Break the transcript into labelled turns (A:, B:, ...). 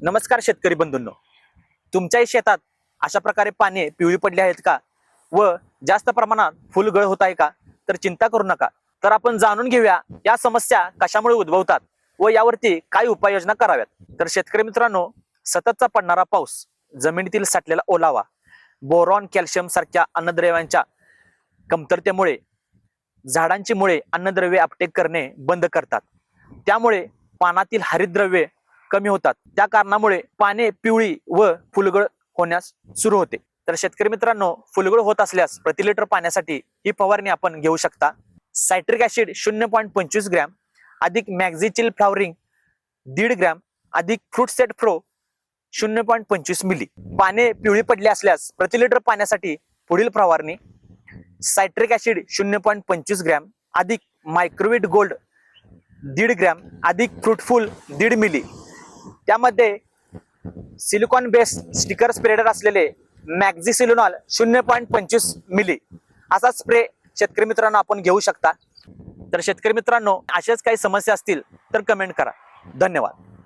A: नमस्कार शेतकरी बंधूंनो, तुमच्याही शेतात अशा प्रकारे पाने पिवळी पडली आहेत का व जास्त प्रमाणात फुलगळ होत आहे का? तर चिंता करू नका. तर आपण जाणून घेऊया या समस्या कशामुळे उद्भवतात व यावरती काय उपाययोजना कराव्यात. तर शेतकरी मित्रांनो, सततचा पडणारा पाऊस, जमिनीतील साठलेला ओलावा, बोरॉन, कॅल्शियम सारख्या अन्नद्रव्यांच्या कमतरतेमुळे झाडांची मुळे अन्नद्रव्ये अपटेक करणे बंद करतात. त्यामुळे पानातील हरितद्रव्ये कमी होतात. त्या कारणामुळे पाने पिवळी व फुलगळ होण्यास सुरू होते. तर शेतकरी मित्रांनो, फुलगळ होत असल्यास प्रति लिटर पाण्यासाठी ही फवारणी आपण घेऊ शकता. सायट्रिक ऍसिड 0.25 ग्रॅम अधिक मॅक्झिचिल फ्लॉवरिंग 1.5 ग्रॅम अधिक फ्रूट सेट फ्रो 0.25 मिली. पाने पिवळी पडली असल्यास प्रति लिटर पाण्यासाठी पुढील फवारणी: सायट्रिक ऍसिड 0.25 ग्रॅम अधिक मायक्रोवेट गोल्ड 1.5 ग्रॅम अधिक फ्रूटफुल 1.5 मिली. त्यामध्ये सिलिकॉन बेस्ड स्टिकर स्प्रेडर असलेले मॅक्झिसिलोनॉल 0.25 मिली असा स्प्रे शेतकरी मित्रांनो आपण घेऊ शकता. तर शेतकरी मित्रांनो, अशाच काही समस्या असतील तर कमेंट करा. धन्यवाद.